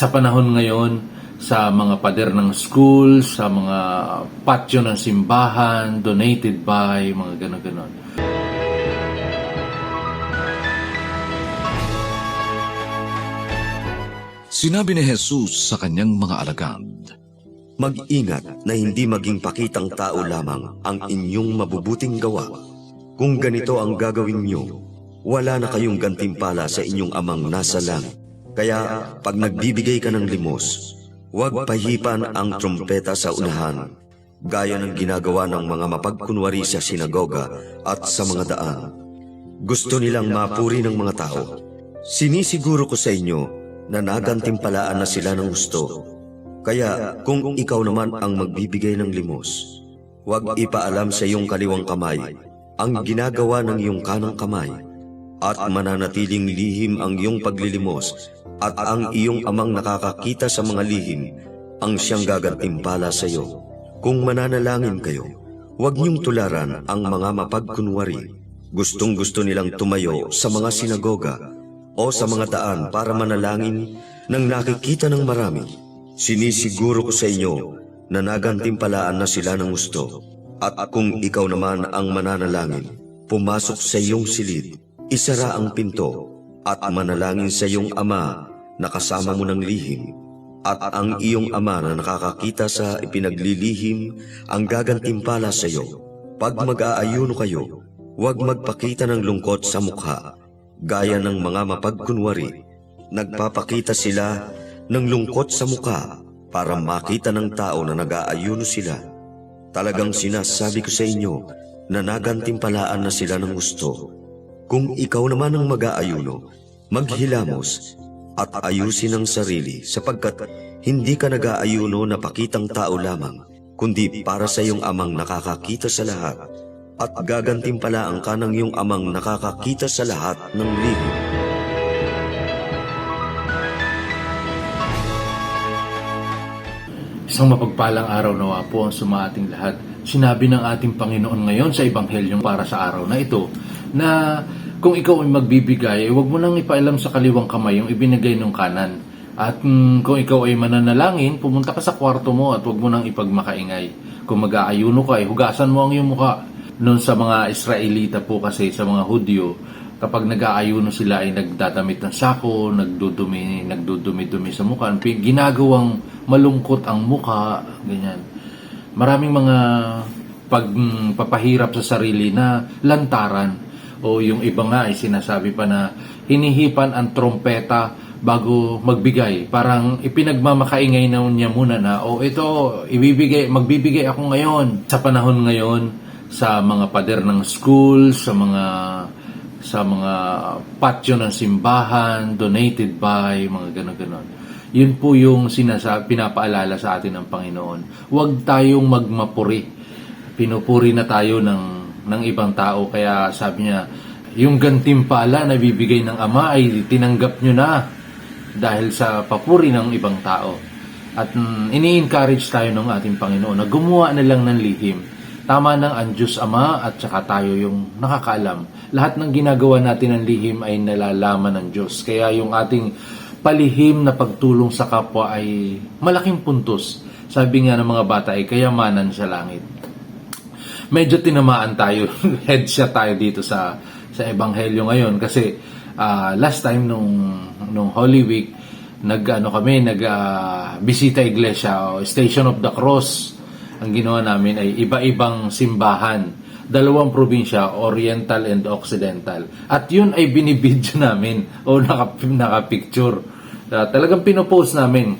Sa panahon ngayon, sa mga pader ng school, sa mga patio ng simbahan, donated by, mga gano'n-gano'n. Sinabi ni Jesus sa kanyang mga alagad, Mag-ingat na hindi maging pakitang tao lamang ang inyong mabubuting gawa. Kung ganito ang gagawin nyo, wala na kayong gantimpala sa inyong amang nasa langit. Kaya pag nagbibigay ka ng limos, huwag pahipan ang trumpeta sa unahan, gaya ng ginagawa ng mga mapagkunwari sa sinagoga at sa mga daan. Gusto nilang mapuri ng mga tao. Sinisiguro ko sa inyo na nagantimpalaan na sila ng gusto. Kaya kung ikaw naman ang magbibigay ng limos, huwag ipaalam sa iyong kaliwang kamay ang ginagawa ng iyong kanang kamay, at mananatiling lihim ang iyong paglilimos, at ang iyong amang nakakakita sa mga lihim ang siyang gagantimpala sa iyo. Kung mananalangin kayo, huwag niyong tularan ang mga mapagkunwari. Gustong-gusto nilang tumayo sa mga sinagoga o sa mga daan para manalangin nang nakikita ng marami. Sinisiguro ko sa inyo na nagantimpalaan na sila ng gusto. At kung ikaw naman ang mananalangin, pumasok sa iyong silid, isara ang pinto, at manalangin sa iyong ama na kasama mo ng lihim. At ang iyong ama na nakakakita sa ipinaglilihim ang gagantimpala sa iyo. Pag mag-aayuno kayo, huwag magpakita ng lungkot sa mukha, gaya ng mga mapagkunwari. Nagpapakita sila ng lungkot sa mukha para makita ng tao na nag-aayuno sila. Talagang sinasabi ko sa inyo na nagantimpalaan na sila ng gusto. Kung ikaw naman ang mag-aayuno, maghilamos at ayusin ang sarili, sapagkat hindi ka nag-aayuno na pakitang tao lamang, kundi para sa iyong amang nakakakita sa lahat, at gagantimpalaan ka ng iyong amang nakakakita sa lahat ng lihim. Isang mapagpalang araw nawa po ang sumaating lahat. Sinabi ng ating Panginoon ngayon sa Ebanghelyo para sa araw na ito, na kung ikaw ay magbibigay, huwag mo nang ipailam sa kaliwang kamay yung ibinigay ng kanan. At kung ikaw ay mananalangin, pumunta ka sa kwarto mo at huwag mo nang ipagmakaingay. Kung mag-aayuno ka, hugasan mo ang iyong mukha. Noon sa mga Israelita po kasi, sa mga Hudyo, kapag nag-aayuno sila ay nagdadamit ng sako, nagdudumi-dumi sa mukha, ginagawang malungkot ang mukha, ganyan. Maraming mga pagpapahirap sa sarili na lantaran, o yung iba nga ay sinasabi pa na hinihipan ang trompeta bago magbigay. Parang ipinagmamakaingay na niya muna na, ito, magbibigay ako ngayon. Sa panahon ngayon, sa mga pader ng school, sa mga patio ng simbahan, donated by, mga gano'n-gano'n. Yun po yung pinapaalala sa atin ng Panginoon. Huwag tayong magmapuri. Pinupuri na tayo ng ibang tao. Kaya sabi niya, yung gantimpala na bibigay ng Ama ay tinanggap nyo na dahil sa papuri ng ibang tao. At ini-encourage tayo ng ating Panginoon na gumawa na lang ng lihim. Tama nang ang Diyos Ama at saka tayo yung nakakaalam. Lahat ng ginagawa natin ng lihim ay nalalaman ng Diyos. Kaya yung ating palihim na pagtulong sa kapwa ay malaking puntos. Sabi nga ng mga bata ay kayamanan sa langit. Medyo tinamaan tayo, headshot tayo dito sa Ebanghelyo ngayon kasi last time nung Holy Week bisita iglesia o Station of the Cross. Ang ginawa namin ay iba-ibang simbahan, 2 probinsya, Oriental and Occidental. At yun ay binibidyo namin o nakapicture. Talagang pinopost namin.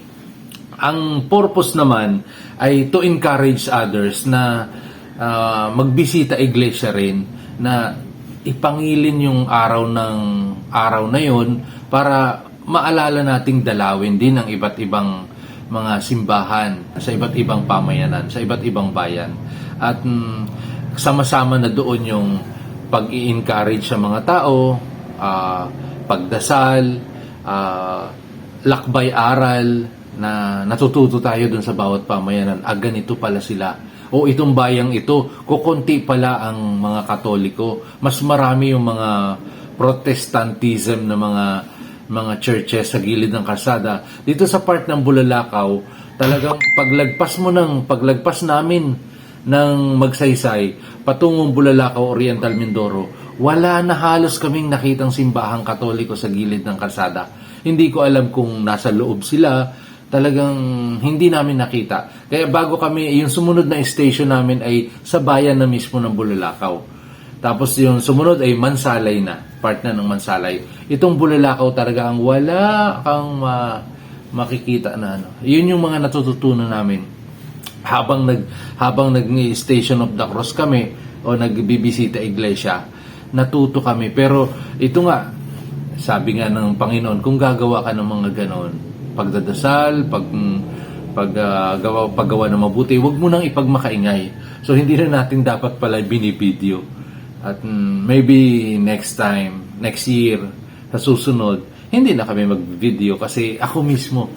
Ang purpose naman ay to encourage others na magbisita iglesia rin, na ipangilin yung araw na yun para maalala nating dalawin din ang iba't ibang mga simbahan sa iba't ibang pamayanan, sa iba't ibang bayan. At sama-sama na doon yung pag-i-encourage sa mga tao, pagdasal, lakbay-aral, na natututo tayo doon sa bawat pamayanan. Ganito pala sila. O itong bayang ito, kukunti pala ang mga Katoliko. Mas marami yung mga Protestantism na mga mga churches sa gilid ng kalsada. Dito sa part ng Bulalakaw, talagang paglagpas namin ng Magsaysay patungong Bulalakaw, Oriental Mindoro, wala na halos kaming nakitang simbahang Katoliko sa gilid ng kalsada. Hindi ko alam kung nasa loob sila, talagang hindi namin nakita. Kaya bago kami, yung sumunod na station namin ay sa bayan na mismo ng Bulalakaw. Tapos yung sumunod ay Mansalay na, part na ng Mansalay. Itong Bulalakaw talaga ang wala kang makikita na ano. Yun yung mga natututunan namin habang nag-Station of the Cross kami o nagbibisita iglesia. Natuto kami. Pero ito nga, sabi nga ng Panginoon, kung gagawa ka ng mga ganon, pagdadasal, paggawa ng mabuti, huwag mo nang ipagmakaingay. So hindi na natin dapat pala binibideo. At maybe next year, sa susunod, hindi na kami mag-video kasi ako mismo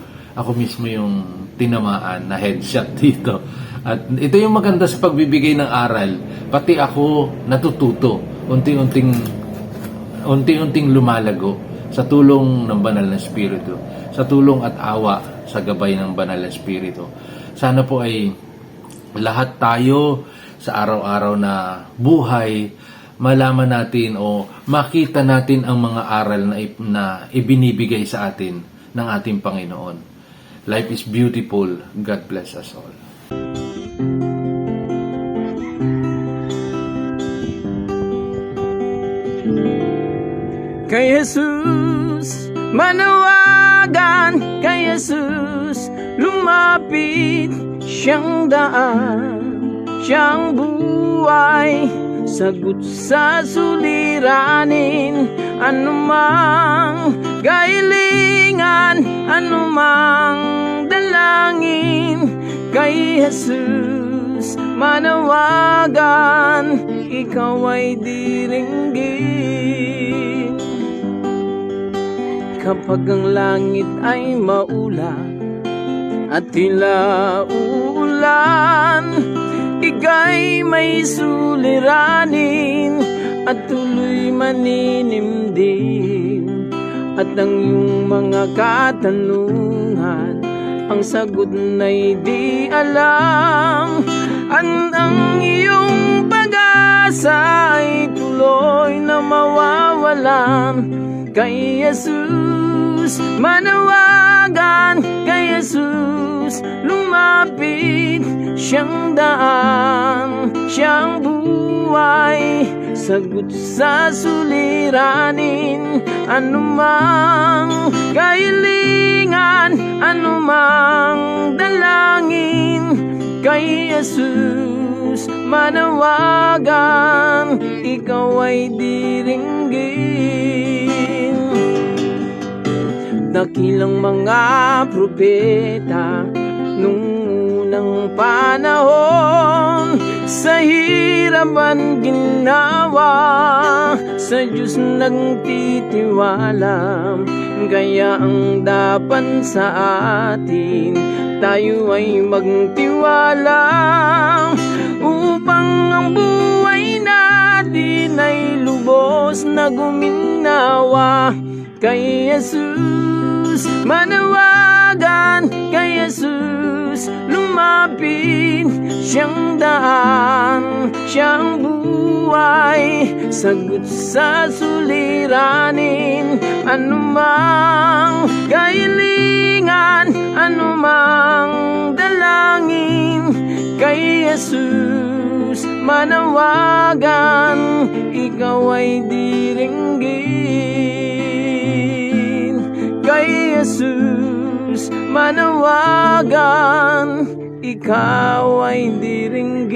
yung tinamaan na headshot dito. At ito yung maganda sa pagbibigay ng aral. Pati ako natututo, unti-unting lumalago sa tulong ng Banal na Espiritu, sa tulong at awa sa gabay ng Banal na Espiritu. Sana po ay lahat tayo sa araw-araw na buhay, malaman natin o makita natin ang mga aral na ibinibigay sa atin ng ating Panginoon. Life is beautiful. God bless us all. Kay Jesus manawagan, kay Jesus lumapit, siyang daan, siyang buhay, sagot sa suliranin, anumang kailingan, anumang dalangin. Kay Jesus manawagan, ikaw ay diringgin. Kapag ang langit ay maula at tila uulan, ika'y may suliranin at tuloy maninimdim. At ang iyong mga katanungan, ang sagot na'y di alam. Ang iyong pag-asa ay tuloy na mawawalan. Kay Jesus manawagan, kay Jesus lumapit, siyang daan, siyang buhay, sagot sa suliranin, anumang kailingan, anumang dalangin. Kay Jesus manawagan, ikaw ay diringgin. Dakilang mga propeta nung unang panahon, sa hirapan ginawa, sa Diyos nagtitiwala. Kaya ang dapat sa atin, tayo ay magtiwala, upang ang buhay natin ay lubos na guminawa. Kay Jesus manawagan, kay Jesus lumapit, siyang daan, siyang buhay, sagot sa suliranin, anumang kailingan, anumang dalangin. Kay Jesus manawagan, ikaw ay diringgin. Kay Jesus manawagan, ikaw ay diringgin.